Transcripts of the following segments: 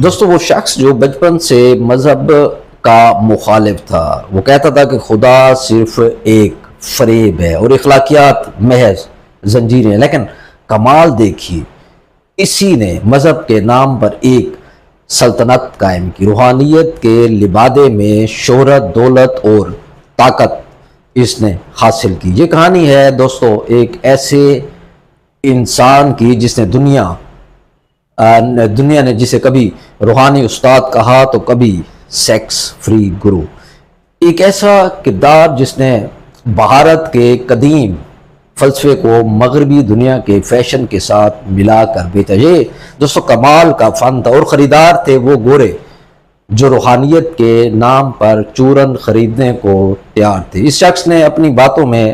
دوستو وہ شخص جو بچپن سے مذہب کا مخالف تھا، وہ کہتا تھا کہ خدا صرف ایک فریب ہے اور اخلاقیات محض زنجیریں، لیکن کمال دیکھیے، اسی نے مذہب کے نام پر ایک سلطنت قائم کی، روحانیت کے لبادے میں شہرت، دولت اور طاقت اس نے حاصل کی۔ یہ کہانی ہے دوستو ایک ایسے انسان کی جس نے دنیا نے جسے کبھی روحانی استاد کہا تو کبھی سیکس فری گرو، ایک ایسا کردار جس نے بھارت کے قدیم فلسفے کو مغربی دنیا کے فیشن کے ساتھ ملا کر بیچا۔ یہ دوستو کمال کا فن تھا، اور خریدار تھے وہ گورے جو روحانیت کے نام پر چورن خریدنے کو تیار تھے۔ اس شخص نے اپنی باتوں میں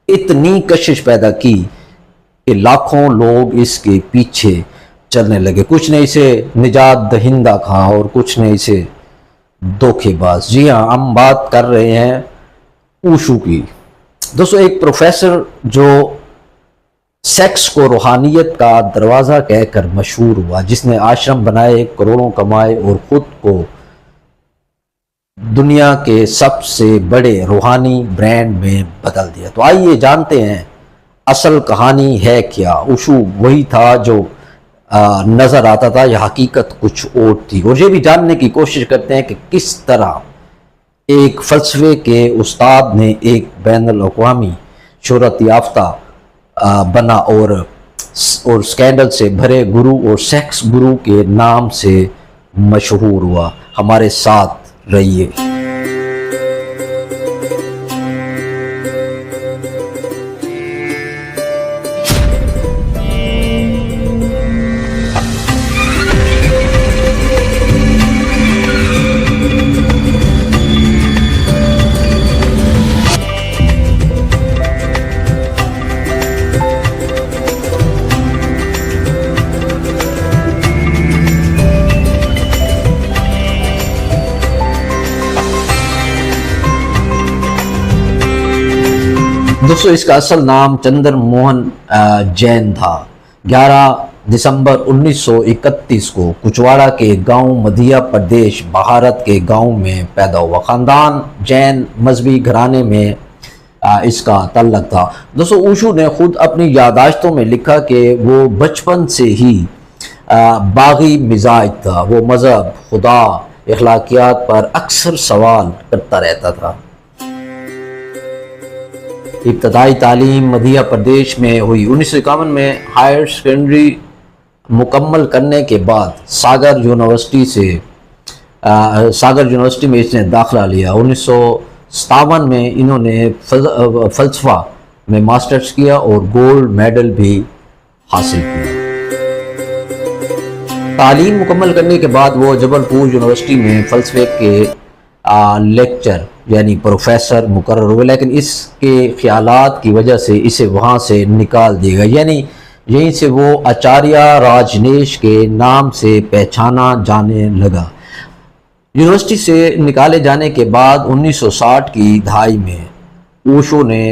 اتنی کشش پیدا کی کہ لاکھوں لوگ اس کے پیچھے چلنے لگے، کچھ نے اسے نجات دہندہ کہا اور کچھ نے اسے دھوکے باز۔ جی ہاں، ہم بات کر رہے ہیں اوشو کی۔ دوستو ایک پروفیسر جو سیکس کو روحانیت کا دروازہ کہہ کر مشہور ہوا، جس نے آشرم بنائے، کروڑوں کمائے اور خود کو دنیا کے سب سے بڑے روحانی برانڈ میں بدل دیا۔ تو آئیے جانتے ہیں اصل کہانی ہے کیا۔ اوشو وہی تھا جو نظر آتا تھا، یا حقیقت کچھ اور تھی؟ اور یہ بھی جاننے کی کوشش کرتے ہیں کہ کس طرح ایک فلسفے کے استاد نے ایک بین الاقوامی شہرت یافتہ بنا اور سکینڈل سے بھرے گرو اور سیکس گرو کے نام سے مشہور ہوا۔ ہمارے ساتھ رہیے۔ دوستو اس کا اصل نام چندر موہن جین تھا۔ 11 دسمبر 1931 کو کچواڑا کے گاؤں مدھیہ پردیش بھارت کے گاؤں میں پیدا ہوا۔ خاندان جین مذہبی گھرانے میں اس کا تعلق تھا۔ دوستو اوشو نے خود اپنی یادداشتوں میں لکھا کہ وہ بچپن سے ہی باغی مزاج تھا، وہ مذہب، خدا، اخلاقیات پر اکثر سوال کرتا رہتا تھا۔ ابتدائی تعلیم مدھیہ پردیش میں ہوئی۔ 1951 میں ہائر سیکنڈری مکمل کرنے کے بعد ساگر یونیورسٹی میں اس نے داخلہ لیا۔ 1957 میں انہوں نے فلسفہ میں ماسٹرز کیا اور گولڈ میڈل بھی حاصل کیا۔ تعلیم مکمل کرنے کے بعد وہ جبل پور یونیورسٹی میں فلسفے کے لیکچر یعنی پروفیسر مقرر ہوئے، لیکن اس کے خیالات کی وجہ سے اسے وہاں سے نکال دیا گیا، یعنی یہیں سے وہ آچاریہ راجنیش کے نام سے پہچانا جانے لگا۔ یونیورسٹی سے نکالے جانے کے بعد 1960 کی دہائی میں اوشو نے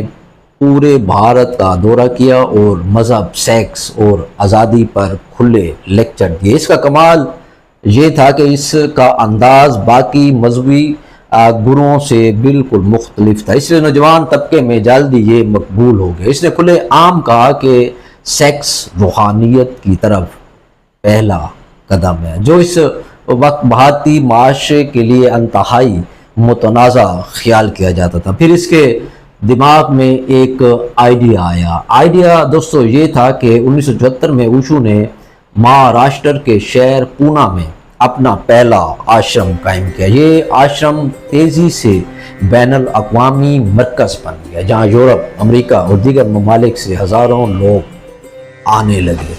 پورے بھارت کا دورہ کیا اور مذہب، سیکس اور آزادی پر کھلے لیکچر دیے۔ اس کا کمال یہ تھا کہ اس کا انداز باقی مذہبی گروؤں سے بالکل مختلف تھا، اس لیے نوجوان طبقے میں جلدی یہ مقبول ہو گیا۔ اس نے کھلے عام کہا کہ سیکس روحانیت کی طرف پہلا قدم ہے، جو اس وقت بھارتی معاشرے کے لیے انتہائی متنازع خیال کیا جاتا تھا۔ پھر اس کے دماغ میں ایک آئیڈیا دوستو یہ تھا کہ 1974 میں اوشو نے مہاراشٹر کے شہر پونا میں اپنا پہلا آشرم قائم کیا۔ یہ آشرم تیزی سے بین الاقوامی مرکز بن گیا، جہاں یورپ، امریکہ اور دیگر ممالک سے ہزاروں لوگ آنے لگے۔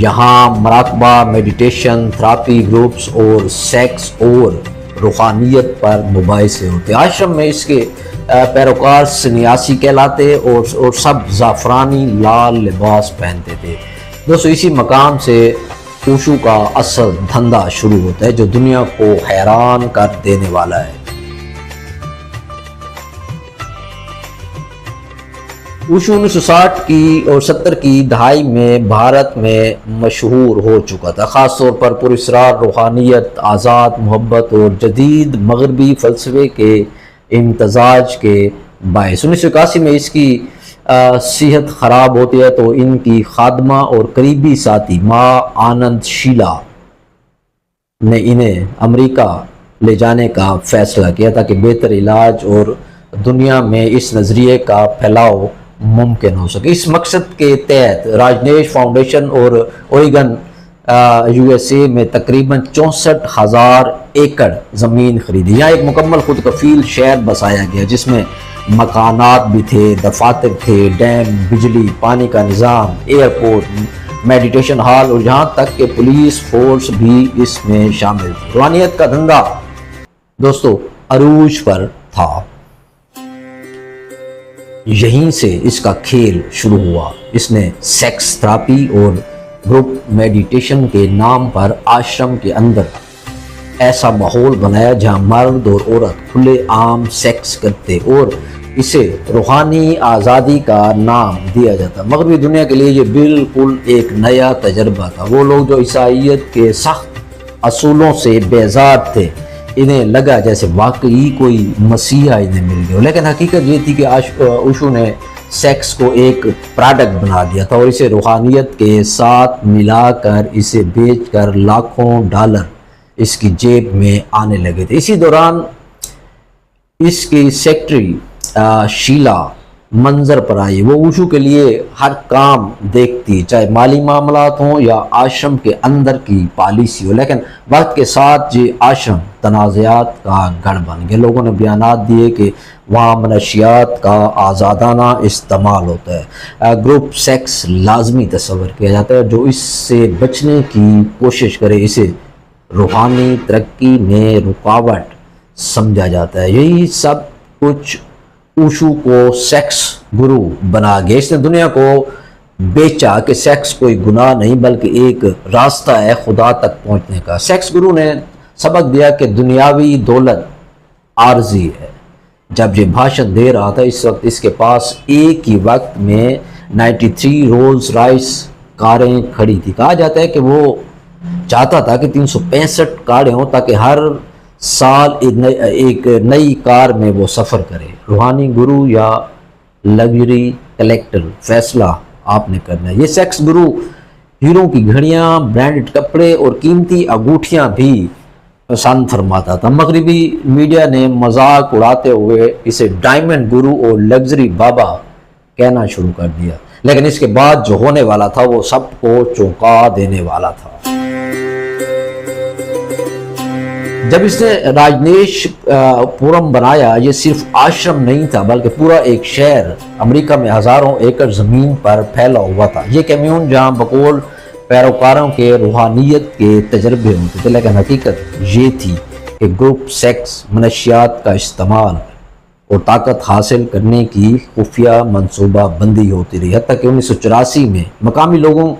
یہاں مراقبہ، میڈیٹیشن، تھراپی گروپس اور سیکس اور روحانیت پر مباحثے ہوتے۔ آشرم میں اس کے پیروکار سنیاسی کہلاتے اور سب زعفرانی لال لباس پہنتے تھے۔ دوستو اسی مقام سے اوشو کا اصل دھندا شروع ہوتا ہے جو دنیا کو حیران کر دینے والا ہے۔ اوشو 1960 کی اور 70 کی دہائی میں بھارت میں مشہور ہو چکا تھا، خاص طور پر پراسرار روحانیت، آزاد محبت اور جدید مغربی فلسفے کے امتزاج کے باعث 1981 میں اس کی صحت خراب ہوتی ہے تو ان کی خادمہ اور قریبی ساتھی ماں آنند شیلا نے انہیں امریکہ لے جانے کا فیصلہ کیا تاکہ بہتر علاج اور دنیا میں اس نظریے کا پھیلاؤ ممکن ہو سکے۔ اس مقصد کے تحت راجنیش فاؤنڈیشن اور اوریگن USA میں تقریباً 64,000 ایکڑ زمین خریدی۔ یہاں ایک مکمل خود کفیل شہر بسایا گیا جس میں مکانات بھی تھے، دفاتر تھے، ڈیم، بجلی، پانی کا نظام، ایئرپورٹ، میڈیٹیشن ہال اور یہاں تک کہ پولیس فورس بھی اس میں شامل تھی۔ روحانیت کا دھندا دوستو عروج پر تھا۔ یہیں سے اس کا کھیل شروع ہوا۔ اس نے سیکس تھراپی اور گروپ میڈیٹیشن کے نام پر آشرم کے اندر ایسا ماحول بنایا جہاں مرد اور عورت کھلے عام سیکس کرتے اور اسے روحانی آزادی کا نام دیا جاتا۔ مغربی دنیا کے لیے یہ بالکل ایک نیا تجربہ تھا۔ وہ لوگ جو عیسائیت کے سخت اصولوں سے بیزار تھے انہیں لگا جیسے واقعی کوئی مسیحا انہیں مل گیا، لیکن حقیقت یہ تھی کہ اوشو نے سیکس کو ایک پروڈکٹ بنا دیا تھا اور اسے روحانیت کے ساتھ ملا کر اسے بیچ کر لاکھوں ڈالر اس کی جیب میں آنے لگے تھے۔ اسی دوران اس کی سیکٹری شیلا منظر پر آئی۔ وہ اوشو کے لیے ہر کام دیکھتی، چاہے مالی معاملات ہوں یا آشرم کے اندر کی پالیسی ہو، لیکن وقت کے ساتھ یہ آشرم تنازعات کا گڑھ بن گیا۔ لوگوں نے بیانات دیے کہ وہاں منشیات کا آزادانہ استعمال ہوتا ہے، گروپ سیکس لازمی تصور کیا جاتا ہے، جو اس سے بچنے کی کوشش کرے اسے روحانی ترقی میں رکاوٹ سمجھا جاتا ہے۔ یہی سب کچھ اوشو کو سیکس گرو بنا گیا۔ اس نے دنیا کو بیچا کہ سیکس کوئی گناہ نہیں بلکہ ایک راستہ ہے خدا تک پہنچنے کا۔ سیکس گرو نے سبق دیا کہ دنیاوی دولت عارضی ہے۔ جب یہ بھاشن دے رہا تھا اس وقت اس کے پاس ایک ہی وقت میں 93 رولز رائس کاریں کھڑی تھی۔ کہا جاتا ہے کہ وہ چاہتا تھا کہ 365 کاریں ہوں تاکہ ہر سال ایک نئی کار میں وہ سفر کرے۔ روحانی گرو یا لگژری کلیکٹر، فیصلہ آپ نے کرنا ہے۔ یہ سیکس گرو ہیروں کی گھڑیاں، برانڈڈ کپڑے اور قیمتی انگوٹھیاں بھی پسند فرماتا تھا۔ مغربی میڈیا نے مذاق اڑاتے ہوئے اسے ڈائمنڈ گرو اور لگژری بابا کہنا شروع کر دیا، لیکن اس کے بعد جو ہونے والا تھا وہ سب کو چونکا دینے والا تھا۔ جب اس نے راجنیش پورم بنایا یہ صرف آشرم نہیں تھا بلکہ پورا ایک شہر امریکہ میں ہزاروں ایکڑ زمین پر پھیلا ہوا تھا۔ یہ کمیون جہاں بقول پیروکاروں کے روحانیت کے تجربے ہوتے تھے، لیکن حقیقت یہ تھی کہ گروپ سیکس منشیات کا استعمال اور طاقت حاصل کرنے کی خفیہ منصوبہ بندی ہوتی رہی، حتیٰ کہ 1984 میں مقامی لوگوں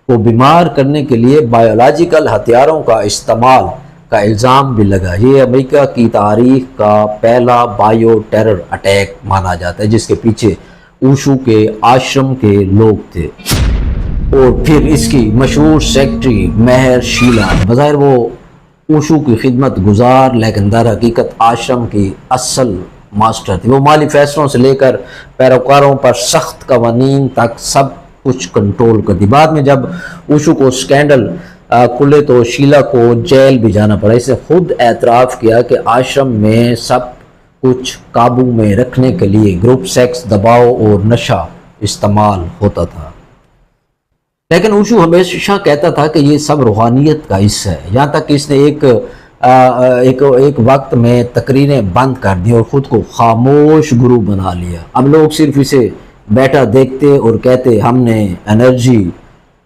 کو بیمار کرنے کے لیے بایولوجیکل ہتھیاروں کا استعمال کا الزام بھی لگا۔ یہ امریکہ کی تاریخ کا پہلا بایو ٹیرر اٹیک مانا جاتا ہے جس کے پیچھے اوشو کے آشرم کے لوگ تھے اور پھر اس کی مشہور سیکٹری مہر شیلا۔ بظاہر وہ اوشو کی خدمت گزار لیکن در حقیقت آشرم کی اصل ماسٹر تھی۔ وہ مالی فیصلوں سے لے کر پیروکاروں پر سخت قوانین تک سب کچھ کنٹرول کرتی۔ بعد میں جب اوشو کو سکینڈل کھلے تو شیلا کو جیل بھی جانا پڑا۔ اس نے خود اعتراف کیا کہ آشرم میں سب کچھ قابو میں رکھنے کے لیے گروپ سیکس، دباؤ اور نشہ استعمال ہوتا تھا، لیکن اوشو ہمیشہ کہتا تھا کہ یہ سب روحانیت کا حصہ ہے۔ یہاں تک کہ اس نے ایک وقت میں تقریریں بند کر دی اور خود کو خاموش گرو بنا لیا۔ اب لوگ صرف اسے بیٹھا دیکھتے اور کہتے ہم نے انرجی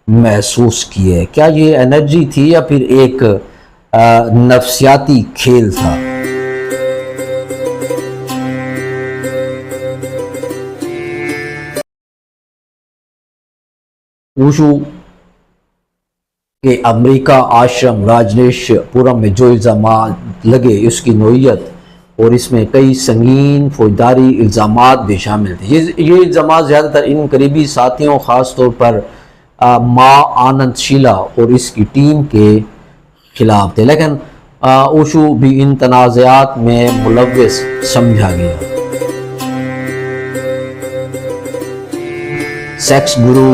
محسوس کی ہے۔ کیا یہ انرجی تھی یا پھر ایک نفسیاتی کھیل تھا؟ اوشو کہ امریکہ آشرم راجنیش پورم میں جو الزامات لگے اس کی نوعیت اور اس میں کئی سنگین فوجداری الزامات بھی شامل تھے۔ یہ الزامات زیادہ تر ان قریبی ساتھیوں، خاص طور پر ماں آنند شیلا اور اس کی ٹیم کے خلاف تھے، لیکن اوشو بھی ان تنازعات میں ملوث سمجھا گیا۔ سیکس گرو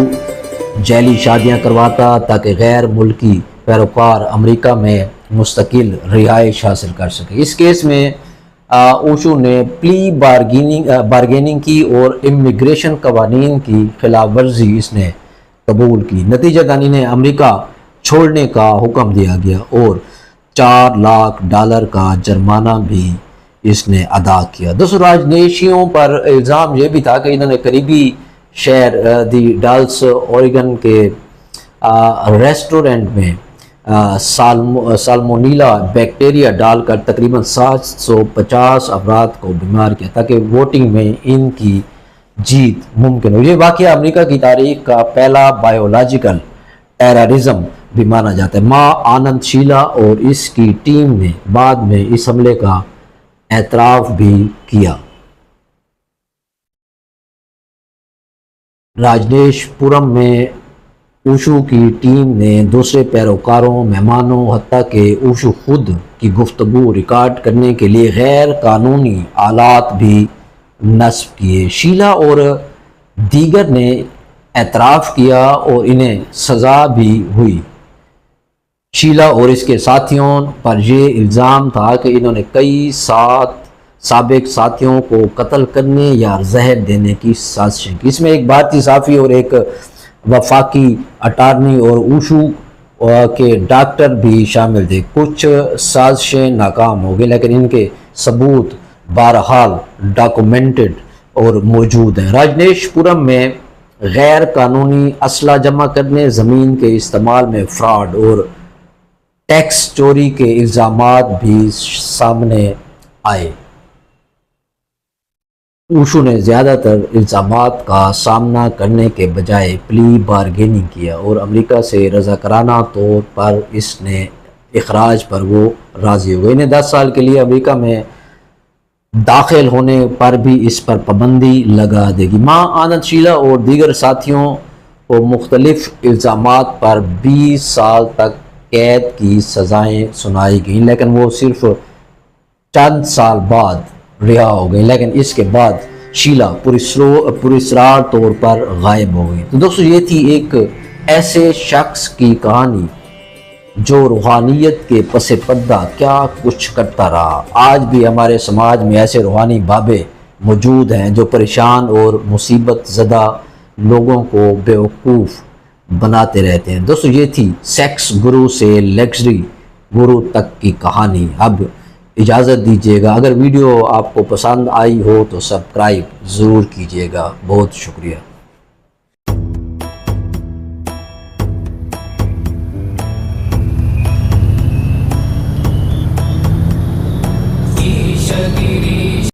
جعلی شادیاں کرواتا تاکہ غیر ملکی پیروکار امریکہ میں مستقل رہائش حاصل کر سکے۔ اس کیس میں اوشو نے پلی بارگیننگ کی اور امیگریشن قوانین کی خلاف ورزی اس نے قبول کی۔ نتیجہ دانی نے امریکہ چھوڑنے کا حکم دیا گیا اور $4 لاکھ کا جرمانہ بھی اس نے ادا کیا۔ دوستو، راجنیشیوں پر الزام یہ بھی تھا کہ انہوں نے قریبی شہر دی ڈالس اوریگن کے ریسٹورنٹ میں سالمونیلا بیکٹیریا ڈال کر تقریباً 750 افراد کو بیمار کیا تاکہ ووٹنگ میں ان کی جیت ممکن ہو۔ یہ واقعہ امریکہ کی تاریخ کا پہلا بایولوجیکل ٹیررزم بھی مانا جاتا ہے۔ ماں آنند شیلا اور اس کی ٹیم نے بعد میں اس حملے کا اعتراف بھی کیا۔ راجنیش پورم میں اوشو کی ٹیم نے دوسرے پیروکاروں، مہمانوں، حتیٰ کہ اوشو خود کی گفتگو ریکارڈ کرنے کے لیے غیر قانونی آلات بھی نصب کیے۔ شیلا اور دیگر نے اعتراف کیا اور انہیں سزا بھی ہوئی۔ شیلا اور اس کے ساتھیوں پر یہ الزام تھا کہ انہوں نے کئی سابق ساتھیوں کو قتل کرنے یا زہر دینے کی سازشیں کی۔ اس میں ایک بھارتی صحافی اور ایک وفاقی اٹارنی اور اوشو کے ڈاکٹر بھی شامل تھے۔ کچھ سازشیں ناکام ہو گئی، لیکن ان کے ثبوت بہرحال ڈاکومنٹڈ اور موجود ہیں۔ راجنیش پورم میں غیر قانونی اسلحہ جمع کرنے، زمین کے استعمال میں فراڈ اور ٹیکس چوری کے الزامات بھی سامنے آئے۔ اوشو نے زیادہ تر الزامات کا سامنا کرنے کے بجائے پلی بارگیننگ کیا اور امریکہ سے رضاکارانہ طور پر اس نے اخراج پر وہ راضی ہو گئے۔ انہیں 10 سال کے لیے امریکہ میں داخل ہونے پر بھی اس پر پابندی لگا دے گی۔ ماں آنند شیلا اور دیگر ساتھیوں کو مختلف الزامات پر 20 سال تک قید کی سزائیں سنائی گئیں، لیکن وہ صرف چند سال بعد رہا ہو گئی۔ لیکن اس کے بعد شیلا پراسرار طور پر غائب ہو گئی۔ تو دوستو، یہ تھی ایک ایسے شخص کی کہانی جو روحانیت کے پس پردہ کیا کچھ کرتا رہا۔ آج بھی ہمارے سماج میں ایسے روحانی بابے موجود ہیں جو پریشان اور مصیبت زدہ لوگوں کو بیوقوف بناتے رہتے ہیں۔ دوستو، یہ تھی سیکس گرو سے لگژری گرو تک کی کہانی۔ اب اجازت دیجیے گا۔ اگر ویڈیو آپ کو پسند آئی ہو تو سبسکرائب ضرور کیجیے گا۔ بہت شکریہ۔